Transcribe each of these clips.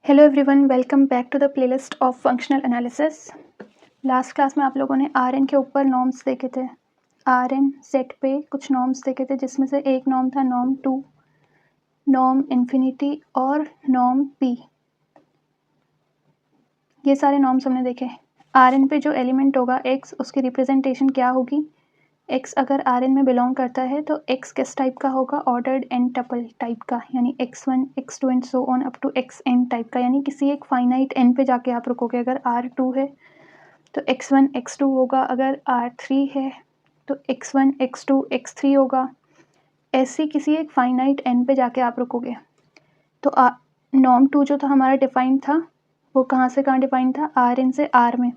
Hello everyone, welcome back to the playlist of functional analysis. Last class में आप लोगों ने आरएन के ऊपर नॉर्म्स देखे थे। आरएन सेट पे कुछ नॉर्म्स देखे थे, जिसमें से एक नॉर्म था नॉर्म 2, नॉर्म इन्फिनिटी और नॉर्म पी। ये सारे नॉर्म्स हमने देखे। आरएन पे जो एलिमेंट होगा एक्स, उसकी रिप्रेजेंटेशन क्या होगी। एक्स अगर आरएन में बिलोंग करता है तो एक्स किस टाइप का होगा, ऑर्डर्ड एन टपल टाइप का, यानी x1 x2 and so on up to xn type का, यानी किसी एक फाइनाइट n पे जाके आप रुकोगे। अगर R2 है तो x1 x2 होगा, अगर R3 है तो x1 x2 x3 होगा। ऐसी किसी एक फाइनाइट n पे जाके आप रुकोगे। तो नॉर्म 2 जो था हमारा डिफाइंड था, वो कहाँ से कहाँ डिफाइंड था, Rn से R में।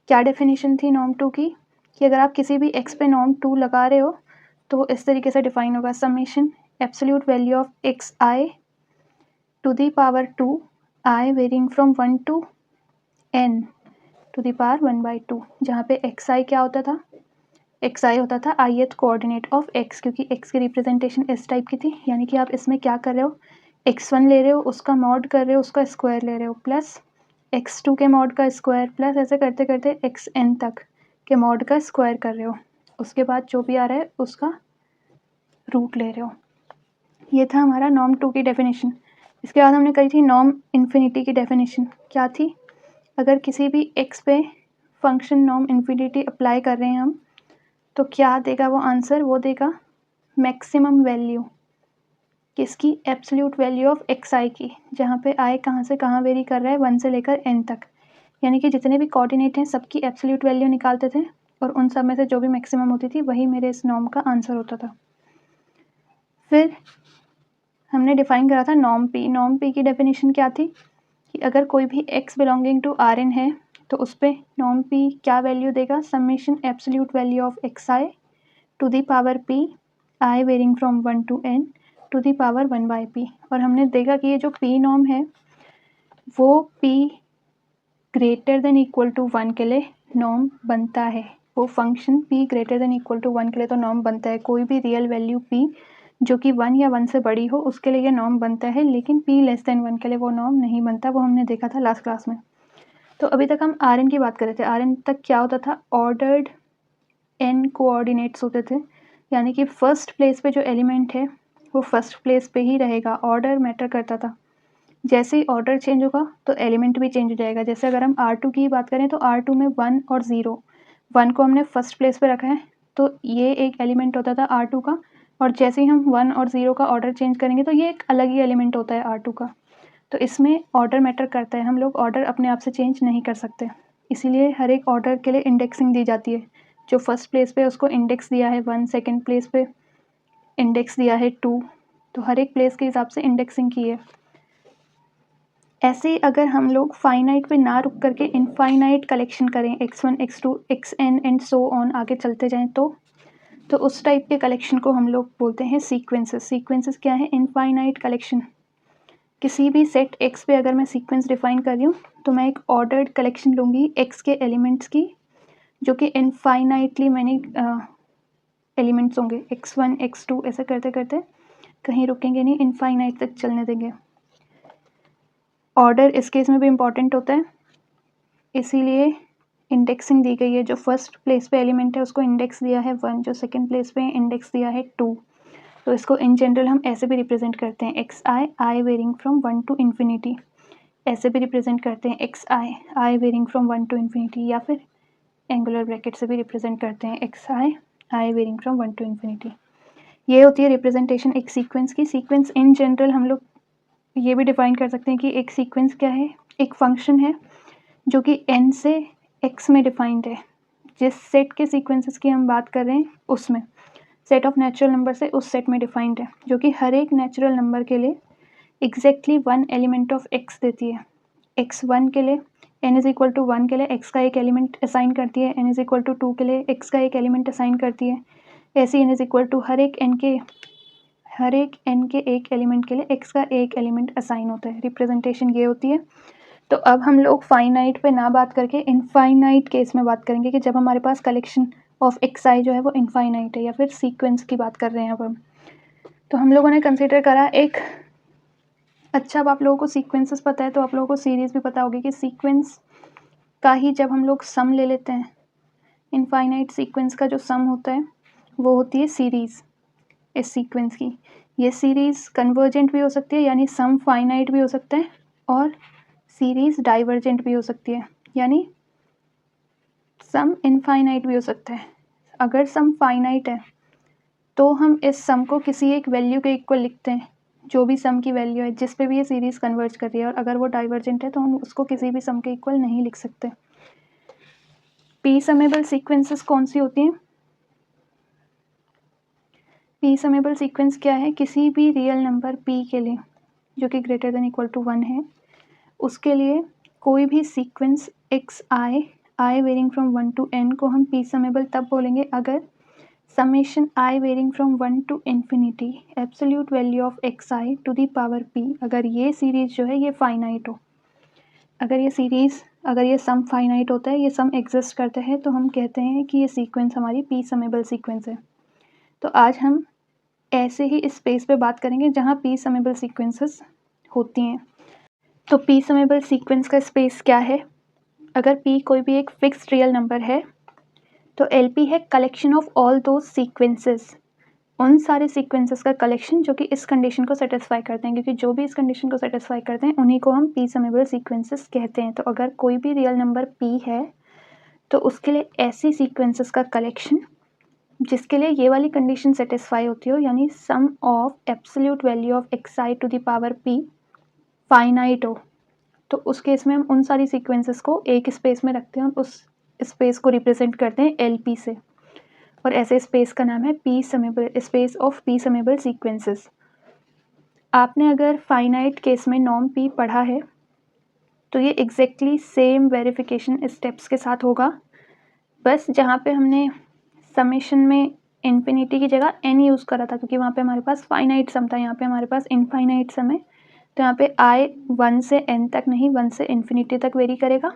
क्या डेफिनेशन थी नॉर्म 2 की, कि अगर आप किसी भी x पे नॉर्म 2 लगा रहे हो तो इस तरीके से डिफाइन होगा, summation absolute value of x I to the power 2 i varying from 1 to n to the power 1/2, जहाँ पे एक्स आई क्या होता था, एक्स आई होता था ith कोऑर्डिनेट ऑफ x, क्योंकि x की रिप्रेजेंटेशन इस टाइप की थी। यानी कि आप इसमें क्या कर रहे हो, x1 ले रहे हो, उसका मॉड कर रहे हो, उसका स्क्वायर ले रहे हो, प्लस x2 के मॉड का स्क्वायर, प्लस ऐसे करते करते xn तक के मॉड का स्क्वायर कर रहे हो। उसके बाद जो भी आ रहा है उसका रूट ले रहे हो। ये था हमारा नॉर्म 2 की डेफिनेशन। इसके बाद हमने करी थी नॉर्म इन्फिनिटी की डेफिनेशन। क्या थी, अगर किसी भी x पे फंक्शन नॉर्म इन्फिनिटी अप्लाई कर रहे हैं हम, तो क्या देगा वो आंसर, वो देगा मैक्सिमम वैल्यू किसकी, एब्सोल्यूट वैल्यू ऑफ एक्स आई की, जहाँ पे आई कहाँ से कहाँ वेरी कर रहा है, 1 से लेकर n तक। यानी कि जितने भी कोऑर्डिनेट हैं सबकी एब्सोल्यूट वैल्यू निकालते थे और उन सब में से जो भी मैक्सिमम होती थी वही मेरे इस नॉर्म का आंसर होता था। फिर हमने डिफाइन करा था नॉर्म पी। नॉर्म पी की डेफिनेशन क्या थी, कि अगर कोई भी x belonging to R n है तो उस पर नॉर्म पी क्या वैल्यू देगा, summation absolute value of x I to the power p i varying from 1 to n to the power 1/p। और हमने देखा कि ये जो p नॉर्म है वो p greater than equal to 1 के लिए नॉर्म बनता है। वो function p greater than equal to 1 के लिए तो नॉर्म बनता है। कोई भी रियल वैल्यू p जो कि 1 या 1 से बड़ी हो उसके लिए ये नॉर्म बनता है, लेकिन p लेस देन 1 के लिए वो नॉर्म नहीं बनता। वो हमने देखा था लास्ट क्लास में। तो अभी तक हम आर एन की बात कर रहे थे। आर एन तक क्या होता था, ऑर्डर्ड n कोऑर्डिनेट्स होते थे, यानी कि फर्स्ट प्लेस पे जो एलिमेंट है वो फर्स्ट प्लेस पे ही रहेगा। ऑर्डर मैटर करता था, जैसे ही ऑर्डर चेंज होगा तो एलिमेंट भी चेंज हो जाएगा। जैसे अगर हम R2 की बात करें तो R2 में 1 और 0, 1 को हमने फर्स्ट प्लेस पे रखा है तो ये एक एलिमेंट होता था R2 का, और जैसे ही हम 1 और 0 का ऑर्डर चेंज करेंगे तो ये एक अलग ही एलिमेंट होता है R2 का। तो इसमें ऑर्डर मैटर करता है, हम लोग ऑर्डर अपने आप से चेंज नहीं कर सकते, इसीलिए हर एक ऑर्डर के लिए इंडेक्सिंग दी जाती है। जो फर्स्ट प्लेस पे उसको इंडेक्स दिया है 1, सेकेंड प्लेस पे इंडेक्स दिया है 2, तो हर एक प्लेस के हिसाब से इंडेक्सिंग की है। ऐसे ही अगर हम लोग फाइनाइट पे ना रुक करके इनफाइनाइट कलेक्शन करें, x1 x2 xn and so on आगे चलते जाएं, तो उस टाइप के कलेक्शन को हम लोग बोलते हैं सीक्वेंसेस। सीक्वेंसेस क्या है, इनफाइनाइट कलेक्शन। किसी भी सेट x पे अगर मैं सीक्वेंस डिफाइन कर रही हूँ तो मैं एक ऑर्डर्ड कलेक्शन लूँगी x के एलिमेंट्स की, जो कि इनफाइनाइटली मैंने एलिमेंट्स होंगे x1 x2, ऐसे करते करते कहीं रुकेंगे नहीं, इनफाइनाइट तक चलने देंगे। ऑर्डर इस केस में भी इम्पॉर्टेंट होता है, इसीलिए इंडेक्सिंग दी गई है। जो फर्स्ट प्लेस पे एलिमेंट है उसको इंडेक्स दिया है 1, जो सेकंड प्लेस पे इंडेक्स दिया है 2। तो इसको इन जनरल हम ऐसे भी रिप्रेजेंट करते हैं, x I varying from 1 to infinity. ऐसे भी रिप्रेजेंट करते हैं x I varying from 1 to infinity, या फिर एंगुलर ब्रैकेट से भी रिप्रेजेंट करते हैं x I varying from 1 to infinity. ये होती है रिप्रेजेंटेशन एक सीक्वेंस की। सीक्वेंस इन जनरल हम लोग ये भी डिफाइन कर सकते हैं कि एक सीक्वेंस क्या है, एक फंक्शन है जो कि n से x में डिफाइंड है। जिस सेट के सीक्वेंसेस की हम बात कर रहे हैं उसमें सेट ऑफ नेचुरल नंबर से उस सेट में डिफाइंड है, जो कि हर एक नेचुरल नंबर के लिए एग्जैक्टली 1 एलिमेंट ऑफ x देती है। x1 के लिए n इज इक्वल टू 1 के लिए x का एक एलिमेंट असाइन करती है, n इज इक्वल टू 2 के लिए x का एक एलिमेंट असाइन करती है। ऐसे n इज इक्वल टू हर एक n के एक एलिमेंट के लिए x का एक एलिमेंट असाइन होता है। रिप्रेजेंटेशन ये होती है। तो अब हम लोग फाइनाइट पे ना बात करके इनफाइनाइट केस में बात करेंगे, कि जब हमारे पास कलेक्शन ऑफ एक्स आई जो है वो इनफाइनाइट है, या फिर सीक्वेंस की बात कर रहे हैं अब हम। तो हम लोगों ने कंसिडर करा एक अच्छा, अब आप लोगों को सीक्वेंसेस पता है तो आप लोगों को सीरीज़ भी पता होगी कि सीक्वेंस का ही जब हम लोग सम ले लेते हैं, इनफाइनाइट सीक्वेंस का जो सम होता है वो होती है सीरीज़ इस सीक्वेंस की। ये सीरीज़ कन्वर्जेंट भी हो सकती है, यानी सम फाइनाइट भी हो सकता है, और सीरीज़ डाइवर्जेंट भी हो सकती है, यानी सम इनफाइनाइट भी हो सकता है। अगर सम फाइनाइट है तो हम इस सम को किसी एक वैल्यू के इक्वल लिखते हैं, जो भी सम की वैल्यू है जिस पे भी ये सीरीज़ कन्वर्ज कर रही है, और अगर वो डाइवर्जेंट है तो हम उसको किसी भी सम के इक्वल नहीं लिख सकते। पी समेबल सीक्वेंसेस कौन सी होती हैं? पी समेबल सीक्वेंस क्या है? किसी भी रियल नंबर p के लिए जो कि ग्रेटर देन इक्वल टू 1 है, उसके लिए कोई भी sequence x I varying from 1 to n को हम पी समेबल तब बोलेंगे अगर summation i varying from 1 to infinity absolute value of x I to the power p, अगर ये सीरीज़ जो है ये फाइनाइट हो। अगर ये सम फाइनाइट होता है, ये सम एग्जिस्ट करते हैं, तो हम कहते हैं कि ये सीक्वेंस हमारी पी समेबल सीक्वेंस है। तो आज हम ऐसे ही इस स्पेस पे बात करेंगे जहाँ पी समेबल सीक्वेंसेस होती हैं। तो पी समेबल सीक्वेंस का स्पेस क्या है? अगर p कोई भी एक फिक्स्ड रियल नंबर है तो LP है collection of all those sequences, उन सारे सीक्वेंसेस का कलेक्शन जो कि इस कंडीशन को सेटिस्फाई करते हैं, क्योंकि जो भी इस कंडीशन को सेटिस्फाई करते हैं उन्हीं को हम पी समेबल सीक्वेंसेस कहते हैं। तो अगर कोई भी रियल नंबर p है तो उसके लिए ऐसी सीक्वेंसेस का कलेक्शन जिसके लिए ये वाली कंडीशन सेटिस्फाई होती हो, यानी sum of absolute value of x I to the power p finite हो, तो उस केस में हम उन सारी सीक्वेंसेस को एक स्पेस में रखते हैं और उस स्पेस को रिप्रेजेंट करते हैं LP से, और ऐसे स्पेस का नाम है P summable space of P summable sequences. आपने अगर फाइनाइट केस में नॉर्म p पढ़ा है तो ये एग्जैक्टली सेम वेरिफिकेशन स्टेप्स के साथ होगा, बस जहाँ पे हमने समेशन में इन्फिनिटी की जगह n यूज़ करा था क्योंकि वहाँ पे हमारे पास फाइनाइट सम था, यहाँ पे हमारे पास इनफाइनाइट सम है, तो यहाँ पे i 1 से n तक नहीं 1 से इन्फिनिटी तक वेरी करेगा।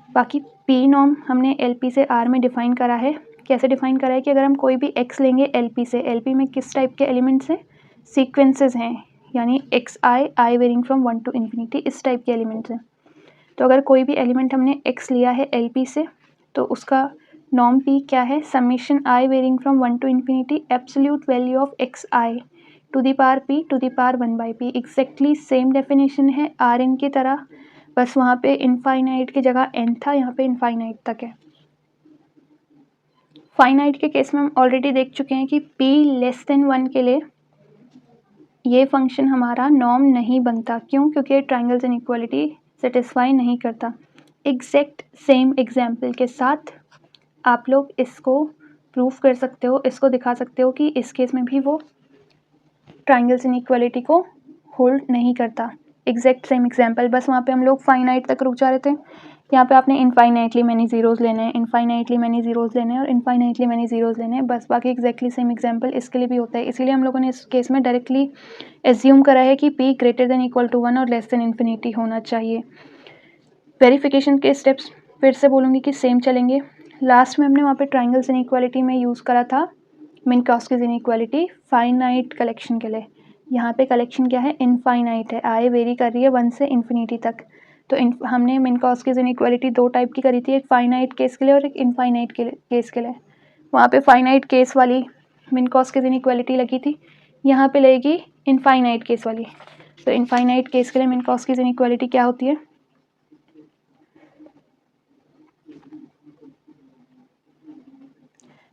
बाकी p नॉर्म हमने LP से R में डिफ़ाइन करा है। कैसे डिफ़ाइन करा है कि अगर हम कोई भी x लेंगे LP से, LP में किस टाइप के एलिमेंट्स हैं? सीक्वेंसेस हैं, यानी x I varying from 1 to infinity, इस टाइप के एलिमेंट्स हैं। तो अगर कोई भी एलिमेंट हमने x लिया है LP से तो उसका नॉर्म p क्या है? Summation i varying from 1 to infinity absolute value of x I to the power p to the power 1/p। Exactly same definition है Rn की तरह, बस वहाँ पे इनफाइनाइट की जगह n था, यहाँ पे इनफाइनाइट तक है। फाइनाइट के केस में हम ऑलरेडी देख चुके हैं कि p लेस देन 1 के लिए ये फंक्शन हमारा नॉर्म नहीं बनता। क्यों? क्योंकि ट्रायंगल्स इनइक्वालिटी सेटिस्फाई नहीं करता। एग्जैक्ट सेम एग्जाम्पल के साथ आप लोग इसको प्रूफ कर सकते हो, इसको दिखा सकते हो कि इस केस में भी वो ट्रायंगल्स इनइक्वालिटी को होल्ड नहीं करता। एग्जैक्ट सेम एग्जाम्पल, बस वहाँ पे हम लोग फाइनाइट तक रुक जा रहे थे, यहाँ पे आपने इनफाइनाइटली मैनी ज़ीरोज़ लेने हैं, इनफाइनाइटली मैनी ज़ीरोज़ लेने हैं और इनफाइनाइटली मैनी ज़ीरोज़ लेने हैं, बस। बाकी एग्जैक्टली सेम एग्जाम्पल इसके लिए भी होता है, इसीलिए हम लोगों ने इस केस में डायरेक्टली एज्यूम करा है कि p greater than equal to 1 और लेस देन इन्फिनिटी होना चाहिए। वेरिफिकेशन के स्टेप्स फिर से बोलूँगी कि सेम चलेंगे। लास्ट में हमने वहाँ पे ट्रायंगल्स इनइक्वालिटी में यूज़ करा था मिन्कॉस्कीज़ इनइक्वालिटी फाइनाइट कलेक्शन के लिए। यहाँ पे कलेक्शन क्या है? इनफाइनाइट है, आई वेरी कर रही है 1 से इन्फिनिटी तक। तो हमने मिन्कॉस्कीज़ इनइक्वालिटी 2 टाइप की करी थी, एक फाइनाइट केस के लिए और एक इनफाइनाइट केस के लिए। वहाँ पे फाइनाइट केस वाली मिन्कॉस्कीज़ इनइक्वालिटी लगी थी, यहाँ पे लगेगी इनफाइनाइट केस वाली। तो इनफाइनाइट केस के लिए मिन्कॉस्कीज़ इनइक्वालिटी क्या होती है?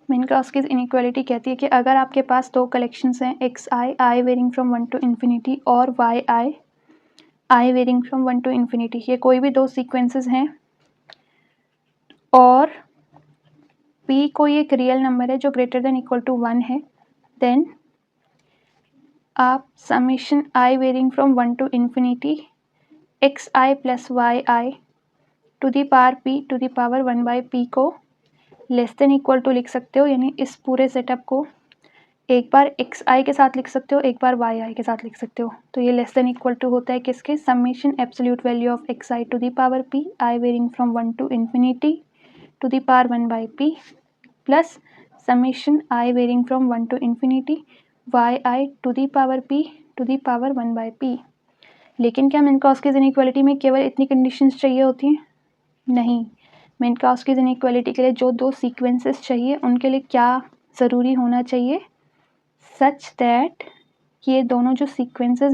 मिन्कॉस्कीज़ इनइक्वालिटी कहती है कि अगर आपके पास दो कलेक्शंस हैं x I varying from 1 to infinity और Y I varying from 1 to infinity, ये कोई भी दो सीक्वेंसेस हैं और p कोई एक रियल नंबर है जो ग्रेटर देन इक्वल टू 1 है, देन आप summation i varying from 1 to infinity x i plus y i to the power p to the power 1/p को लेस देन इक्वल टू लिख सकते हो, यानी इस पूरे सेटअप को एक बार एक्स आई के साथ लिख सकते हो, एक बार वाई आई के साथ लिख सकते हो। तो ये लेस देन इक्वल टू होता है किसके? Summation absolute value of x I to the power p i varying from 1 to infinity to the power 1/p plus summation i varying from 1 to infinity y i to the power p to the power 1/p। लेकिन क्या मिन्कॉस्कीज़ inequality में केवल इतनी conditions चाहिए होती हैं? नहीं, मिन्कॉस्कीज़ inequality के लिए जो 2 सीक्वेंसेस चाहिए उनके लिए क्या ज़रूरी होना चाहिए, सच दैट ये दोनों जो सीक्वेंसेस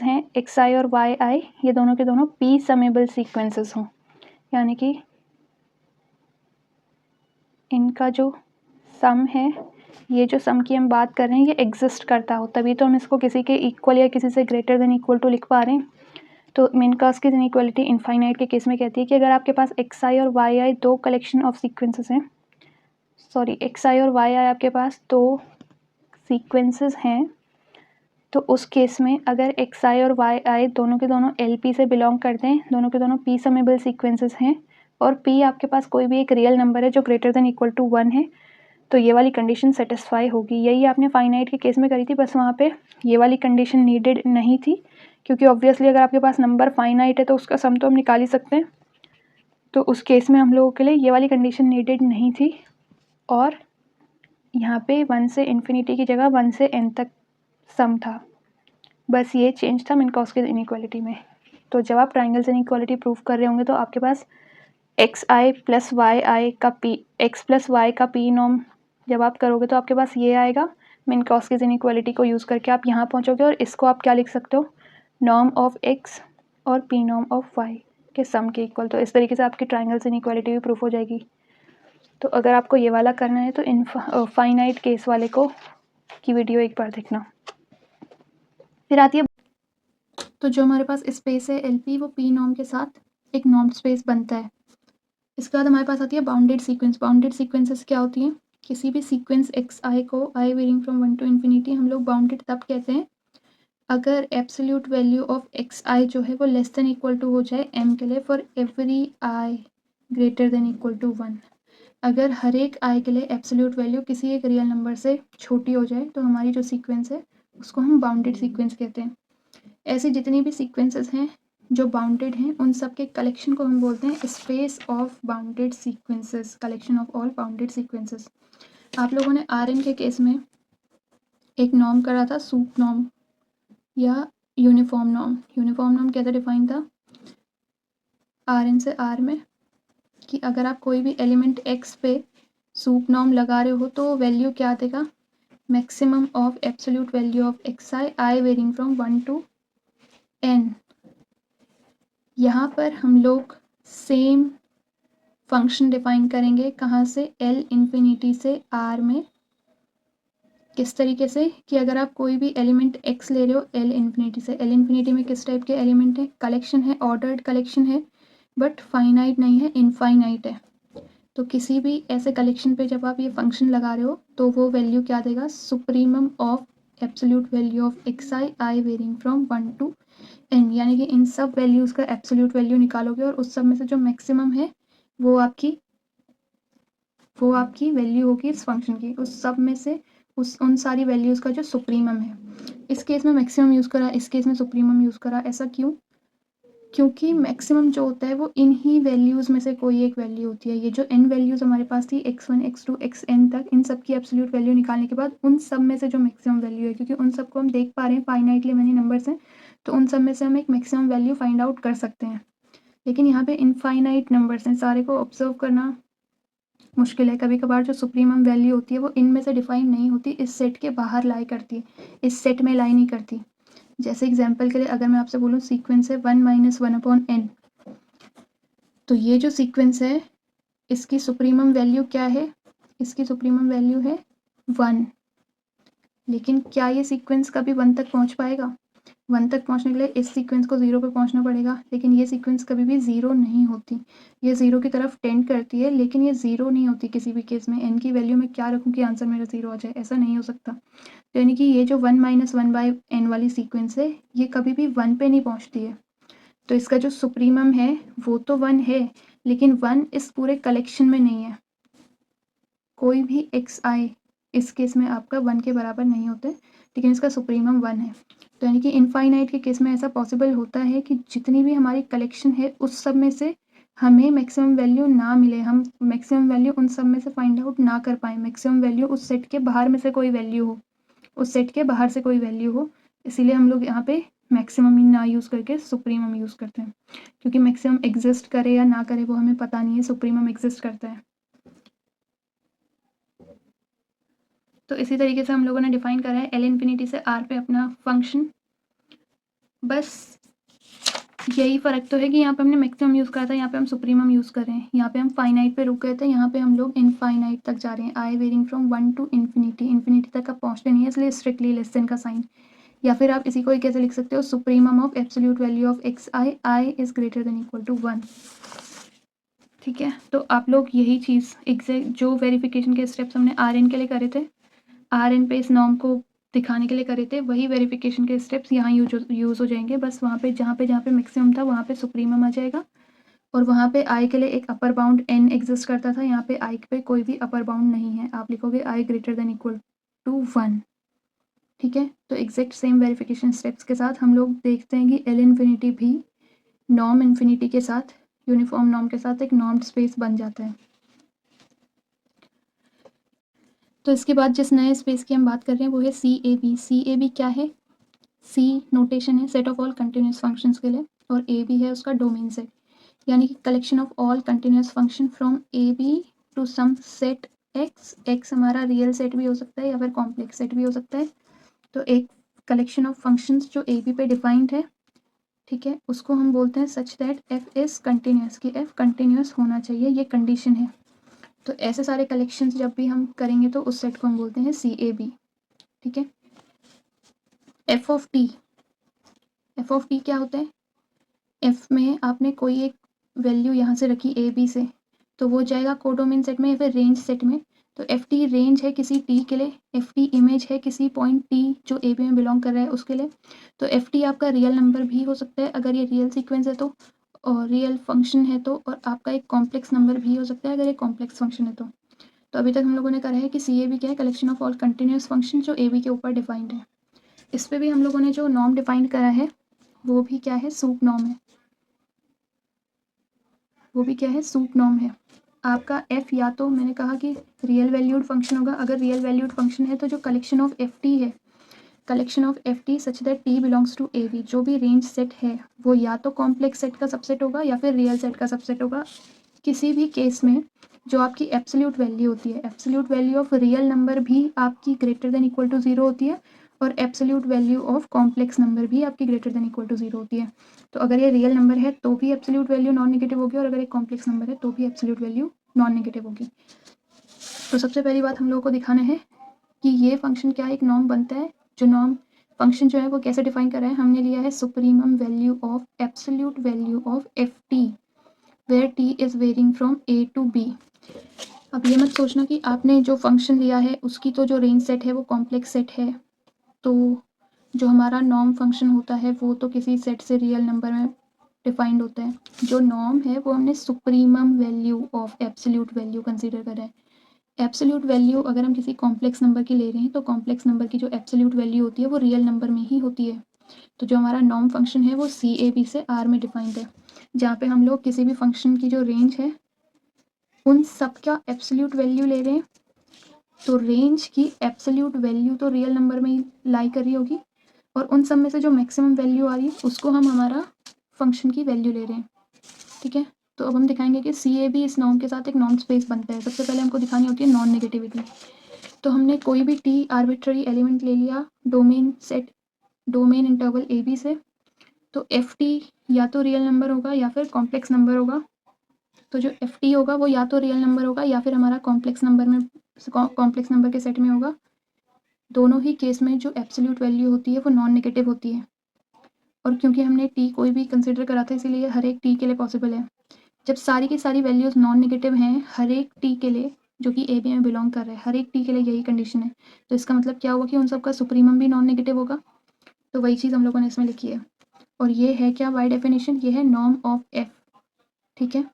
हैं xi और yi, ये दोनों के दोनों p समेबल सीक्वेंसेस हों, यानी कि इनका जो सम है, ये जो सम की हम बात कर रहे हैं, ये एग्जिस्ट करता हो, तभी तो हम इसको किसी के इक्वल या किसी से ग्रेटर देन इक्वल टू लिख पा रहे हैं। तो मिन्कॉस्कीज़ इनइक्वालिटी इनफाइनाइट के केस में कहती है कि अगर आपके पास xi और yi दो कलेक्शन ऑफ सीक्वेंसेस हैं, xi और yi आपके पास दो सीक्वेंसेस हैं, तो उस केस में अगर xi और yi दोनों के दोनों LP से बिलोंग करते हैं, दोनों के दोनों p समेबल सीक्वेंसेस हैं और p आपके पास कोई भी एक रियल नंबर है जो ग्रेटर देन इक्वल टू 1 है, तो ये वाली कंडीशन सेटिस्फाई होगी। यही आपने फाइनाइट के केस में करी थी, बस वहाँ पे ये वाली कंडीशन नीडेड नहीं थी, क्योंकि ऑब्वियसली अगर आपके पास नंबर फाइनाइट है तो उसका सम तो हम निकाल ही सकते हैं। तो उस केस में हम लोगों के लिए ये वाली कंडीशन नीडेड नहीं थी और यहाँ पे 1 से इन्फिनिटी की जगह 1 से n तक सम था। बस ये चेंज था मिन्कॉस्कीज़ इनइक्वालिटी में। तो जब आप ट्राइंगल्स इनइक्वालिटी प्रूव कर रहे होंगे तो आपके पास xi प्लस yi का x प्लस y का p नॉर्म जब आप करोगे तो आपके पास ये आएगा। मिन्कॉस्कीज़ इनइक्वालिटी को यूज़ करके आप यहाँ पहुँचोगे और इसको आप क्या लिख सकते हो, नॉर्म ऑफ x और p नॉर्म ऑफ y के सम के इक्वल। तो इस तरीके से आपकी ट्राइंगल्स इनइक्वालिटी भी प्रूफ हो जाएगी। तो अगर आपको ये वाला करना है तो फाइनाइट केस वाले को की वीडियो एक बार देखना। फिर आती है, तो जो हमारे पास स्पेस है LP वो p नॉर्म के साथ एक नॉर्म स्पेस बनता है। इसके बाद हमारे पास आती है बाउंडेड सीक्वेंस। बाउंडेड सीक्वेंसेस क्या होती हैं, किसी भी सीक्वेंस xi को i varying from 1 to infinity हम लोग बाउंडेड तब कहते हैं अगर एब्सोल्यूट वैल्यू ऑफ xi जो है वो लेस देन इक्वल टू हो जाए m के लिए for every i greater than equal to 1। अगर हर एक i के लिए एब्सोल्यूट वैल्यू किसी एक रियल नंबर से छोटी हो जाए तो हमारी जो सीक्वेंस है उसको हम बाउंडेड सीक्वेंस कहते हैं। ऐसी जितनी भी सीक्वेंसेस हैं जो बाउंडेड हैं उन सब के कलेक्शन को हम बोलते हैं space of bounded sequences, collection of all bounded sequences. आप लोगों ने Rn के केस में एक नॉर्म करा था, सूप नॉर्म या यूनिफॉर्म नॉर्म। यूनिफॉर्म नॉर्म कैसे डिफाइन था Rn से R में, कि अगर आप कोई भी एलिमेंट x पे सूप नॉर्म लगा रहे हो तो वैल्यू क्या देगा, maximum of absolute value of xi i varying from 1 to n। यहाँ पर हम लोग सेम फंक्शन डिफाइन करेंगे, कहाँ से, L इन्फिनिटी से R में। किस तरीके से कि अगर आप कोई भी एलिमेंट x ले रहे हो L इन्फिनिटी से, L इन्फिनिटी में किस टाइप के एलिमेंट है, कलेक्शन है, ऑर्डर्ड कलेक्शन है, बट फाइनाइट नहीं है, इनफाइनाइट है। तो किसी भी ऐसे कलेक्शन पे जब आप ये फंक्शन लगा रहे हो तो वो वैल्यू क्या देगा, supremum of absolute value of xi i varying from 1 to n, यानी कि इन सब वैल्यूज़ का एब्सोल्यूट वैल्यू निकालोगे और उस सब में से जो मैक्सिमम है वो आपकी वैल्यू होगी इस फंक्शन की, उस सब में से उन सारी वैल्यूज़ का जो सुप्रीमम है। इस केस में मैक्सिमम यूज़ करा, इस केस में सुप्रीमम यूज़ करा। ऐसा क्यों, क्योंकि मैक्सिमम जो होता है वो इन ही वैल्यूज़ में से कोई एक वैल्यू होती है। ये जो n वैल्यूज़ हमारे पास थी x1 x2 xn तक, इन सब की एब्सोल्यूट वैल्यू निकालने के बाद उन सब में से जो मैक्सिमम वैल्यू है, क्योंकि उन सबको हम देख पा रहे हैं फाइनाइटली मैनी नंबर्स हैं, तो उन सब में से हम एक मैक्सिमम वैल्यू फाइंड आउट कर सकते हैं। लेकिन यहाँ पे इनफाइनाइट नंबर्स हैं, सारे को ऑब्जर्व करना मुश्किल है। कभी कभार जो सुप्रीमम वैल्यू होती है वो इनमें से डिफाइन नहीं होती, इस सेट के बाहर लाई करती है, इस सेट में लाई नहीं करती। जैसे एग्जांपल के लिए अगर मैं आपसे बोलूँ सीक्वेंस है 1 - 1/n, तो ये जो सीक्वेंस है इसकी सुप्रीमम वैल्यू क्या है, इसकी सुप्रीमम वैल्यू है 1। लेकिन क्या ये सीक्वेंस कभी 1 तक पहुंच पाएगा, 1 तक पहुंचने के लिए इस सीक्वेंस को 0 पे पहुंचना पड़ेगा, लेकिन ये सीक्वेंस कभी भी 0 नहीं होती। ये 0 की तरफ टेंड करती है लेकिन ये 0 नहीं होती किसी भी केस में। n की वैल्यू में क्या रखूँ कि आंसर मेरा 0 आ जाए, ऐसा नहीं हो सकता। तो यानी कि ये जो 1 - 1/n वाली सीक्वेंस है ये कभी भी 1 पे नहीं पहुँचती है। तो इसका जो सुप्रीमम है वो तो 1 है, लेकिन 1 इस पूरे कलेक्शन में नहीं है। कोई भी xi इस केस में आपका 1 के बराबर नहीं होते, लेकिन इसका सुप्रीमम 1 है। तो यानी कि इनफाइनाइट के केस में ऐसा पॉसिबल होता है कि जितनी भी हमारी कलेक्शन है उस सब में से हमें मैक्सिमम वैल्यू ना मिले, हम मैक्सिमम वैल्यू उन सब में से फाइंड आउट ना कर पाएँ, मैक्सिमम वैल्यू उस सेट के बाहर में से कोई वैल्यू हो, उस सेट के बाहर से कोई वैल्यू हो, इसीलिए हम लोग यहाँ पे मैक्सिमम ना यूज़ करके सुप्रीमम यूज़ करते हैं, क्योंकि मैक्सिमम एग्जिस्ट करे या ना करे वो हमें पता नहीं है, सुप्रीमम एग्जिस्ट करता है। तो इसी तरीके से हम लोगों ने डिफाइन करा है एल इन्फिनिटी से आर पे अपना फंक्शन। बस यही फ़र्क तो है कि यहाँ पे हमने मैक्सिमम यूज़ करा था, यहाँ पे हम सुप्रीमम यूज़ कर रहे हैं। यहाँ पे हम फाइनाइट पे रुक गए थे, यहाँ पे हम लोग इनफाइनाइट तक जा रहे हैं। I varying from 1 to infinity, infinity तक आप पहुँचते नहीं है, इसलिए स्ट्रिक्टली लेस देन का साइन। या फिर आप इसी को ही कैसे लिख सकते हो, supremum of absolute value of x I is greater than equal to 1। ठीक है, तो आप लोग यही चीज़ एग्जैक्ट जो वेरिफिकेशन के स्टेप्स हमने आर एन के लिए करे थे, आर एन पे इस नॉर्म को दिखाने के लिए करे थे, वही वेरिफिकेशन के स्टेप्स यहाँ यूज़ हो जाएंगे। बस वहाँ पे जहाँ पे मैक्सिमम था वहाँ पे सुप्रीमम आ जाएगा, और वहाँ पे आई के लिए एक अपर बाउंड एन एग्जिस्ट करता था, यहाँ पे आई पे कोई भी अपर बाउंड नहीं है, आप लिखोगे आई ग्रेटर देन इक्वल टू 1। ठीक है, तो एग्जैक्ट सेम वेरिफिकेशन स्टेप्स के साथ हम लोग देखते हैं कि एल इन्फिनिटी भी नॉर्म इन्फिनिटी के साथ, यूनिफॉर्म नॉर्म के साथ एक नॉर्म्ड स्पेस बन जाता है। तो इसके बाद जिस नए स्पेस की हम बात कर रहे हैं वो है सी A B. C A B क्या है, सी नोटेशन है set of all continuous functions के लिए, और ए बी है उसका डोमेन सेट, यानी कि collection of all continuous function from A B to some set X. X हमारा रियल सेट भी हो सकता है या फिर कॉम्प्लेक्स सेट भी हो सकता है। तो एक कलेक्शन ऑफ फंक्शंस जो ए बी पे डिफाइंड है, ठीक है, उसको हम बोलते हैं such that F is continuous, कि एफ कंटिन्यूस होना चाहिए, ये कंडीशन है। तो ऐसे सारे कलेक्शंस जब भी हम करेंगे तो उस सेट को हम बोलते हैं सी ए बी। ठीक है, F of T, F of T क्या होता है, एफ में आपने कोई एक वैल्यू यहाँ से रखी ए बी से, तो वो जाएगा कोडोमेन सेट में या फिर रेंज सेट में। तो एफ टी रेंज है किसी टी के लिए, एफ टी इमेज है किसी पॉइंट टी जो ए बी में बिलोंग कर रहा है उसके लिए। तो एफ टी आपका रियल नंबर भी हो सकता है अगर ये रियल सीक्वेंस है तो, और रियल फंक्शन है तो, और आपका एक कॉम्प्लेक्स नंबर भी हो सकता है अगर एक कॉम्प्लेक्स फंक्शन है तो। तो अभी तक हम लोगों ने करा है कि सी ए बी क्या है, collection of all continuous function जो ए बी के ऊपर डिफाइंड है। इस पर भी हम लोगों ने जो नॉर्म डिफाइन करा है वो भी क्या है, सूप नॉर्म है। वो भी क्या है, सूप नॉर्म है। आपका एफ या तो मैंने कहा कि रियल वैल्यूड फंक्शन होगा, अगर रियल वैल्यूड फंक्शन है तो जो कलेक्शन ऑफ एफ टी है, collection of F T such that T belongs to A B, जो भी रेंज सेट है वो या तो कॉम्प्लेक्स सेट का सबसेट होगा या फिर रियल सेट का सबसेट होगा। किसी भी केस में जो आपकी एब्सोल्यूट वैल्यू होती है, absolute value of real number भी आपकी ग्रेटर देन इक्वल टू 0 होती है, और absolute value of complex number भी आपकी ग्रेटर देन इक्वल टू 0 होती है। तो अगर ये रियल नंबर है तो भी एब्सोल्यूट वैल्यू नॉन नेगेटिव होगी, और अगर एक कॉम्प्लेक्स नंबर है तो भी एब्सोल्यूट वैल्यू नॉन नेगेटिव होगी। तो सबसे पहली बात हम लोगों को दिखाना है कि ये फंक्शन क्या एक नॉर्म बनता है। जो नॉर्म फंक्शन जो है वो कैसे डिफाइन कर रहा है, हमने लिया है supremum value of absolute value of F T where T is varying from A to B. अब ये मत सोचना कि आपने जो फंक्शन लिया है उसकी तो जो रेंज सेट है वो कॉम्प्लेक्स सेट है, तो जो हमारा नॉर्म फंक्शन होता है वो तो किसी सेट से रियल नंबर में डिफाइंड होता है। जो नॉर्म है वो हमने supremum value of absolute value consider करा है। एब्सोल्यूट वैल्यू अगर हम किसी कॉम्प्लेक्स नंबर की ले रहे हैं तो कॉम्प्लेक्स नंबर की जो एब्सोल्यूट वैल्यू होती है वो रियल नंबर में ही होती है। तो जो हमारा नॉर्म फंक्शन है वो सी ए बी से आर में डिफाइंड है, जहाँ पे हम लोग किसी भी फंक्शन की जो रेंज है उन सब का एब्सोल्यूट वैल्यू ले रहे हैं। तो रेंज की एब्सोल्यूट वैल्यू तो रियल नंबर में ही लाई कर रही होगी, और उन सब में से जो मैक्सिमम वैल्यू आ रही है उसको हम हमारा फंक्शन की वैल्यू ले रहे हैं। ठीक है, तो अब हम दिखाएंगे कि सी ए बी इस नॉर्म के साथ एक नॉर्म स्पेस बनता है। सबसे पहले हमको दिखानी होती है नॉन नेगेटिविटी। तो हमने कोई भी टी आर्बिट्ररी एलिमेंट ले लिया domain set, domain interval A B से, तो एफ टी या तो रियल नंबर होगा या फिर कॉम्प्लेक्स नंबर होगा। तो जो एफ टी होगा वो या तो रियल नंबर होगा या फिर हमारा कॉम्प्लेक्स नंबर के सेट में होगा। दोनों ही केस में जो एब्सोल्यूट वैल्यू होती है वो नॉन नेगेटिव होती है, और क्योंकि हमने टी कोई भी कंसिडर करा था इसीलिए हर एक टी के लिए पॉसिबल है। जब सारी की सारी वैल्यूज नॉन नेगेटिव हैं हर एक टी के लिए जो कि ए बी में बिलोंग कर रहा है, हर एक टी के लिए यही कंडीशन है, तो इसका मतलब क्या हुआ कि उन सबका सुप्रीमम भी नॉन नेगेटिव होगा। तो वही चीज़ हम लोगों ने इसमें लिखी है, और ये है क्या बाय डेफिनेशन, ये है नॉर्म ऑफ एफ। ठीक है,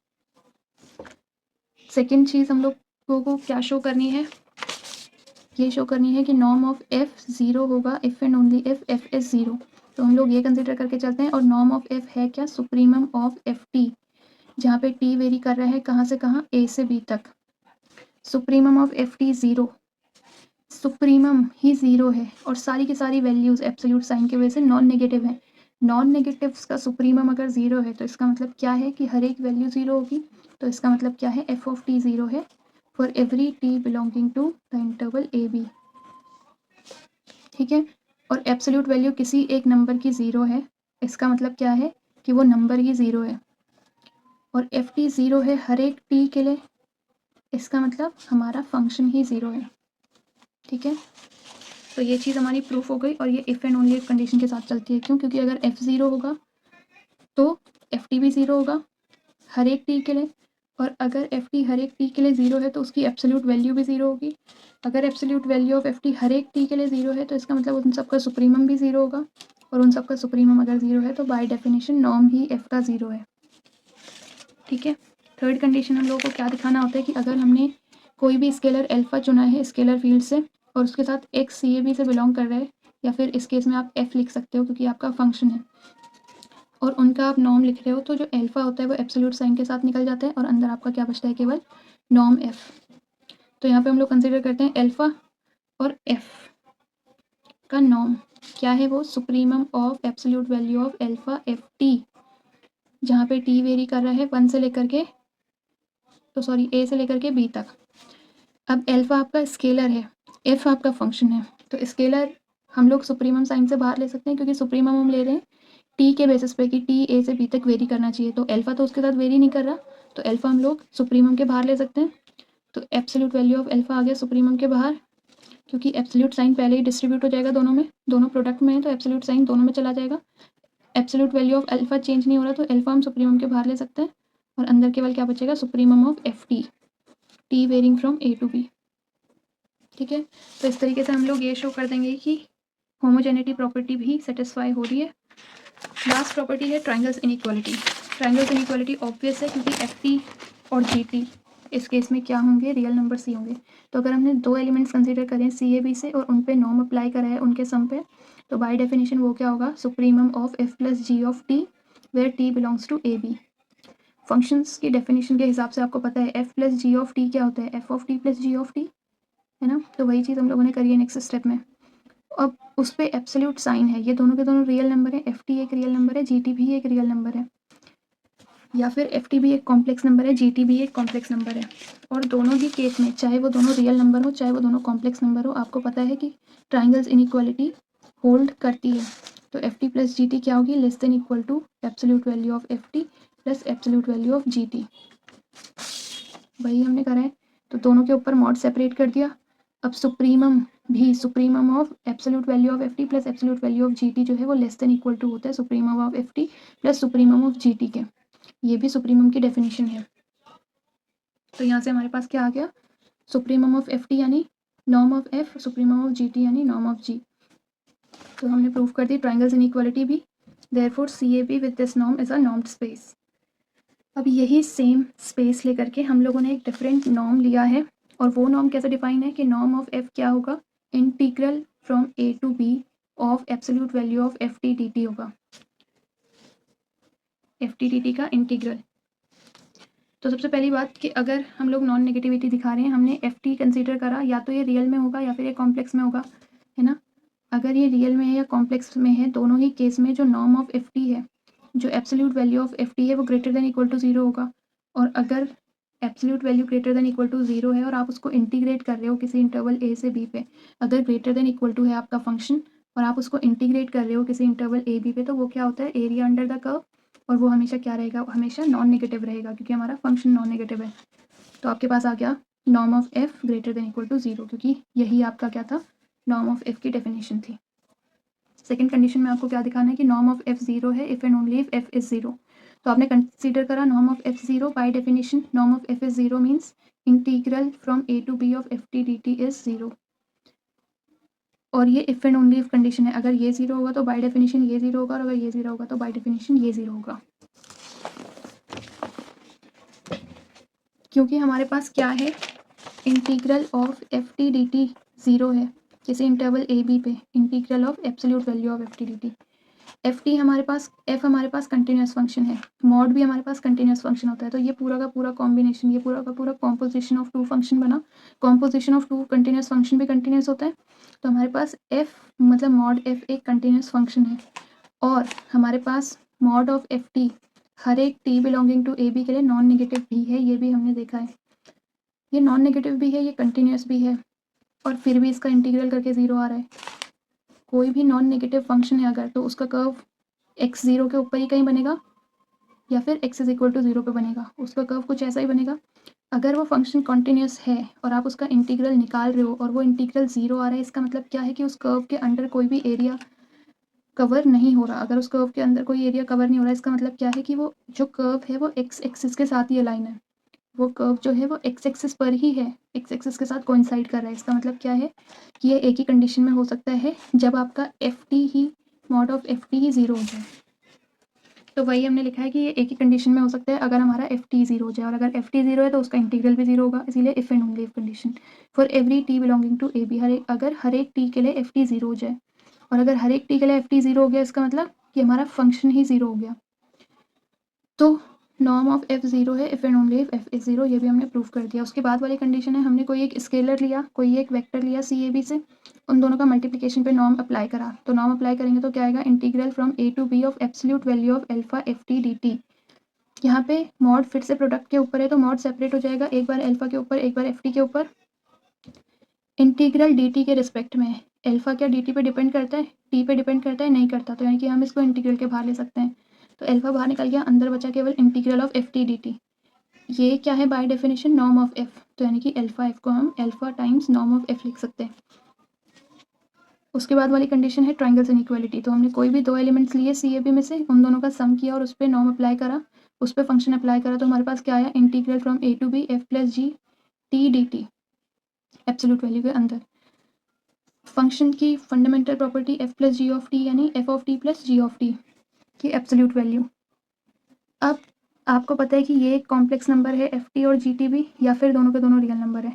सेकेंड चीज़ हम लोगों को क्या शो करनी है, ये शो करनी है कि नॉर्म ऑफ एफ ज़ीरो होगा if and only if F is zero. तो हम लोग ये कंसिडर करके चलते हैं, और नॉर्म ऑफ एफ है क्या, सुप्रीमम ऑफ एफ टी, जहाँ पे टी वेरी कर रहा है कहाँ से कहाँ, ए से बी तक। Supremum of F T zero, supremum he zero है और सारी की सारी वैल्यूज़ एब्सोल्यूट साइन की वजह से नॉन नेगेटिव है। नॉन नेगेटिव्स का सुप्रीमम अगर ज़ीरो है तो इसका मतलब क्या है कि हर एक वैल्यू ज़ीरो होगी। तो इसका मतलब क्या है, एफ ऑफ टी ज़ीरो है for every T belonging to the interval A B. ठीक है, और एब्सोल्यूट वैल्यू किसी एक नंबर की ज़ीरो है, इसका मतलब क्या है कि वो नंबर ही ज़ीरो है। और एफ टी ज़ीरो है हर एक टी के लिए, इसका मतलब हमारा फंक्शन ही ज़ीरो है। ठीक है, तो ये चीज़ हमारी प्रूफ हो गई और ये if and only if condition के साथ चलती है। क्यों? क्योंकि अगर एफ ज़ीरो होगा तो एफ टी भी ज़ीरो होगा हर एक टी के लिए, और अगर एफ टी हर एक टी के लिए ज़ीरो है तो उसकी एब्सोल्यूट वैल्यू भी ज़ीरो होगी। अगर absolute value of F T हर एक टी के लिए ज़ीरो है तो इसका मतलब उन सबका सुप्रीमम भी ज़ीरो होगा, और उन सबका सुप्रीमम अगर ज़ीरो है तो बाय डेफिनेशन नॉर्म ही एफ का ज़ीरो है। ठीक है, थर्ड कंडीशन हम लोगों को क्या दिखाना होता है कि अगर हमने कोई भी स्केलर अल्फा चुना है स्केलर फील्ड से और उसके साथ एक्स सी ए बी से बिलोंग कर रहा है, या फिर इस केस में आप एफ लिख सकते हो क्योंकि आपका फंक्शन है, और उनका आप नॉर्म लिख रहे हो, तो जो अल्फा होता है वो एब्सोल्यूट साइन के साथ निकल जाता है और अंदर आपका क्या बचता है, केवल नॉर्म एफ। तो यहाँ पे हम लोग कंसिडर करते हैं अल्फा और एफ का नॉर्म क्या है, वो supremum of absolute value of alpha F T, जहाँ पे टी वेरी कर रहा है वन से लेकर के, तो सॉरी ए से लेकर के बी तक। अब अल्फा आपका स्केलर है, एफ आपका फंक्शन है, तो स्केलर हम लोग सुप्रीमम साइन से बाहर ले सकते हैं क्योंकि सुप्रीमम हम ले रहे हैं टी के बेसिस पे कि टी ए से बी तक वेरी करना चाहिए, तो अल्फा तो उसके साथ वेरी नहीं कर रहा, तो अल्फा हम लोग सुप्रीमम के बाहर ले सकते हैं। तो एब्सोल्यूट वैल्यू ऑफ अल्फा आ गया सुप्रीमम के बाहर, क्योंकि एब्सोल्यूट साइन पहले ही डिस्ट्रीब्यूट हो जाएगा दोनों में, दोनों प्रोडक्ट में है तो एब्सोल्यूट साइन दोनों में चला जाएगा। Absolute value of alpha change नहीं हो रहा तो अल्फा हम सुप्रीमम के बाहर ले सकते हैं, और अंदर केवल क्या बचेगा, supremum of F T, T varying from A to B. ठीक है, तो इस तरीके से हम लोग ये शो कर देंगे कि होमोजेनिटी प्रॉपर्टी भी सेटिस्फाई हो रही है। लास्ट प्रॉपर्टी है triangles inequality. Triangles inequality obvious है क्योंकि एफ टी और जी टी इस केस में क्या होंगे, रियल नंबर सी होंगे। तो अगर हमने दो एलिमेंट्स कंसीडर करें सी ए बी से और उन पे नॉर्म अप्लाई करा है उनके सम पे, तो बाय डेफिनेशन वो क्या होगा, supremum of F plus G of T where T belongs to A B. Functions की डेफिनेशन के हिसाब से आपको पता है F plus G of T क्या होता है, F of T plus G of T, है ना। तो वही चीज़ हम लोगों ने करी है नेक्स्ट स्टेप में। अब उस पर एब्सोल्यूट साइन है, ये दोनों के दोनों रियल नंबर है, एफ टी एक रियल नंबर है, जी टी भी एक रियल नंबर है, या फिर एफ टी भी एक कॉम्प्लेक्स नंबर है, जी टी भी एक कॉम्प्लेक्स नंबर है। और दोनों ही केस में चाहे वो दोनों रियल नंबर हो चाहे वो दोनों कॉम्प्लेक्स नंबर हो, आपको पता है कि ट्राइंगल्स इनइक्वालिटी होल्ड करती है। तो F T plus G T क्या होगी, less than equal to absolute value of F T plus absolute value of G T. वही हमने करा है, तो दोनों के ऊपर मॉड सेपरेट कर दिया। अब सुप्रीमम भी, supremum of absolute value of F T plus absolute value of G T जो है वो लेस देन इक्वल टू होता है supremum of F T plus supremum of G T के। ये भी सुप्रीमम की डेफिनेशन है। तो यहाँ से हमारे पास क्या आ गया, सुप्रीमम ऑफ एफ टी यानी norm of F, supremum of G T यानी नॉर्म ऑफ जी। तो हमने प्रूव कर दी ट्राइंगल्स इनइक्वालिटी भी, therefore C A B with this norm is a normed space. अब यही सेम स्पेस लेकर के हम लोगों ने एक डिफरेंट नॉर्म लिया है, और वो नॉर्म कैसे डिफाइन है कि नॉर्म ऑफ एफ क्या होगा, integral from A to B of absolute value of F T D T होगा, एफ टी डी टी का इंटीग्रल। तो सबसे पहली बात कि अगर हम लोग नॉन नेगेटिविटी दिखा रहे हैं, हमने एफ टी कंसिडर करा, या तो ये रियल में होगा या फिर ये कॉम्प्लेक्स में होगा, है ना। अगर ये रियल में है या कॉम्प्लेक्स में है, दोनों ही केस में जो नॉर्म ऑफ एफ टी है, जो absolute value of F T है, वो greater than equal to zero होगा। और अगर absolute value greater than equal to zero है और आप उसको इंटीग्रेट कर रहे हो किसी इंटरवल ए से बी पे, अगर ग्रेटर देन इक्वल टू है आपका फंक्शन और आप उसको इंटीग्रेट कर रहे हो किसी इंटरवल ए बी पे, तो वो क्या होता है, एरिया अंडर द कर्व, और वो हमेशा क्या रहेगा, हमेशा नॉन नेगेटिव रहेगा क्योंकि हमारा फंक्शन नॉन नेगेटिव है। तो आपके पास आ गया norm of F greater than equal to zero, क्योंकि यही आपका क्या था, नॉर्म ऑफ एफ की डेफिनेशन थी। सेकंड कंडीशन में आपको क्या दिखाना है कि नॉर्म ऑफ एफ जीरो है if and only if F is zero. तो आपने कंसीडर करा norm of F zero, by definition norm of F is zero means integral from A to B of F T D T is zero. और ये if and only if condition है, अगर ये zero होगा तो by definition ये zero होगा, और अगर ये जीरो होगा तो बाय डेफिनेशन ये जीरो होगा। क्योंकि हमारे पास क्या है, integral of F T D T zero है किसी इंटरवल ए बी पे, integral of absolute value of F T D T. F T हमारे पास, एफ हमारे पास कंटिन्यूस फंक्शन है, मॉड भी हमारे पास कंटिन्यूस फंक्शन होता है। तो ये पूरा का पूरा कॉम्बिनेशन, ये पूरा का पूरा कॉम्पोजिशन ऑफ टू फंक्शन बना। Composition of two continuous function भी कंटिन्यूस होता है। तो हमारे पास एफ मतलब मॉड एफ एक कंटिन्यूस फंक्शन है, और हमारे पास मॉड ऑफ एफ टी हर एक T belonging to A B के लिए नॉन नेगेटिव भी है। ये भी हमने देखा है, ये नॉन नेगेटिव भी है, ये कंटिन्यूस भी है, और फिर भी इसका इंटीग्रल करके 0 आ रहा है। कोई भी नॉन नेगेटिव फंक्शन है अगर, तो उसका कर्व x 0 के ऊपर ही कहीं बनेगा, या फिर x इज इक्वल टू 0 पे बनेगा। उसका कर्व कुछ ऐसा ही बनेगा। अगर वो फंक्शन कॉन्टिन्यूस है और आप उसका इंटीग्रल निकाल रहे हो और वो इंटीग्रल 0 आ रहा है, इसका मतलब क्या है कि उस कर्व के अंडर कोई भी एरिया कवर नहीं हो रहा। अगर उस कर्व के अंदर कोई एरिया कवर नहीं हो रहा, इसका मतलब क्या है कि वो जो कर्व है वो x एक्सिस के साथ ही अलाइन है। वो कर्व जो है वो x एक्सिस पर ही है, x एक्सिस के साथ कोइंसाइड कर रहा है। इसका मतलब क्या है कि ये एक ही कंडीशन में हो सकता है, जब आपका एफ टी ही मॉड ऑफ एफ टी ही 0 हो जाए। तो वही हमने लिखा है कि ये एक ही कंडीशन में हो सकता है, अगर हमारा एफ टी 0 हो जाए, और अगर एफ टी 0 है तो उसका इंटीग्रल भी 0 होगा। इसीलिए if and only if condition for every T belonging to A B, अगर हर एक टी के लिए एफ टी 0 हो जाए, और अगर हर एक टी के लिए एफ टी 0 हो गया, इसका मतलब कि हमारा फंक्शन ही 0 हो गया। तो नॉर्म ऑफ एफ 0 है if and only if F is 0, ये भी हमने प्रूव कर दिया। उसके बाद वाली कंडीशन है, हमने कोई एक स्केलर लिया, कोई एक वेक्टर लिया सी ए बी से, उन दोनों का मल्टीप्लिकेशन पे नॉर्म अप्लाई करा। तो नॉर्म अप्लाई करेंगे तो क्या आएगा, integral from A to B of absolute value of alpha F T D T. यहाँ पे मॉड फिर से प्रोडक्ट के ऊपर है, तो मॉड सेपरेट हो जाएगा, एक बार एल्फा के ऊपर, एक बार एफ टी के ऊपर। इंटीग्रल डी टी के रिस्पेक्ट में एल्फा क्या डी टी पे डिपेंड करता है, टी पे डिपेंड करता है, नहीं करता। तो यानी कि हम इसको इंटीग्रल के बाहर ले सकते हैं। तो एल्फा बाहर निकल गया, अंदर बचा केवल integral of F T D T. ये क्या है bye definition, norm of F. तो यानी कि एल्फा एफ को हम alpha times norm of F लिख सकते हैं। उसके बाद वाली कंडीशन है ट्रायंगल्स इनइक्वालिटी। तो हमने कोई भी दो एलिमेंट्स लिए सी ए बी में से, उन दोनों का सम किया और उस पर नॉर्म अप्लाई करा, उस पर फंक्शन अप्लाई करा। तो हमारे पास क्या आया, integral from A to B F plus G T D T absolute value के अंदर। फंक्शन की fundamental property F plus G of T, यानी F of T plus G of T की एब्सोल्यूट वैल्यू। अब आपको पता है कि ये एक कॉम्प्लेक्स नंबर है एफ टी और जी टी भी, या फिर दोनों के दोनों रियल नंबर है,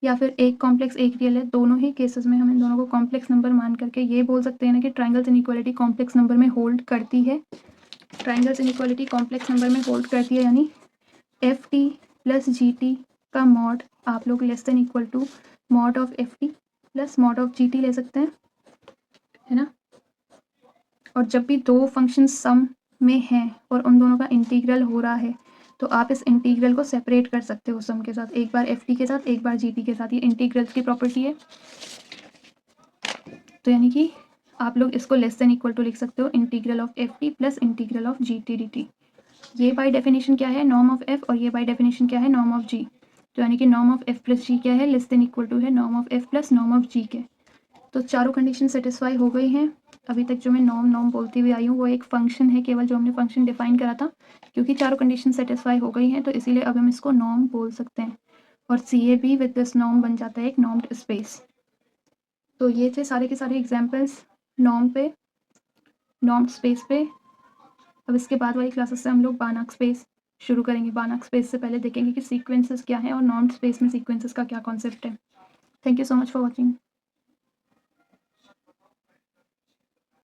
या फिर एक कॉम्प्लेक्स एक रियल है। दोनों ही केसेस में हम इन दोनों को कॉम्प्लेक्स नंबर मान करके ये बोल सकते हैं ना कि ट्रायंगल्स इनइक्वालिटी कॉम्प्लेक्स नंबर में होल्ड करती है। ट्रायंगल्स इनइक्वालिटी कॉम्प्लेक्स नंबर में होल्ड करती है, यानी F T plus G T का मॉड आप लोग less than equal to mod of F T plus mod of G T ले सकते हैं, है ना। और जब भी दो फंक्शन सम में हैं और उन दोनों का इंटीग्रल हो रहा है, तो आप इस इंटीग्रल को सेपरेट कर सकते हो सम के साथ, एक बार एफ टी के साथ, एक बार जी टी के साथ। ये इंटीग्रल की प्रॉपर्टी है। तो यानी कि आप लोग इसको लेस देन इक्वल टू लिख सकते हो, integral of F T plus integral of G T D T. ये बाय डेफिनेशन क्या है, नॉर्म ऑफ एफ, और ये बाय डेफिनेशन क्या है, नॉर्म ऑफ जी। तो यानी कि norm of F plus G क्या है, लेस देन इक्वल टू है norm of F plus norm of G के। तो चारों कंडीशन सेटिस्फाई हो गई हैं। अभी तक जो मैं नॉर्म नॉर्म बोलती हुई आई हूँ वो एक फंक्शन है केवल, जो हमने फंक्शन डिफाइन करा था। क्योंकि चारों कंडीशन सेटिस्फाई हो गई हैं, तो इसीलिए अब हम इसको नॉर्म बोल सकते हैं, और C A B with this norm बन जाता है एक नॉर्म्ड स्पेस। तो ये थे सारे के सारे एग्जाम्पल्स नॉर्म पे, नॉर्म्ड स्पेस पे। अब इसके बाद वाली क्लासेस से हम लोग बानाक स्पेस शुरू करेंगे। बानाक स्पेस से पहले देखेंगे कि सीक्वेंसेस क्या है और नॉर्म्ड स्पेस में सीक्वेंसेस का क्या कॉन्सेप्ट है। Thank you so much for watching.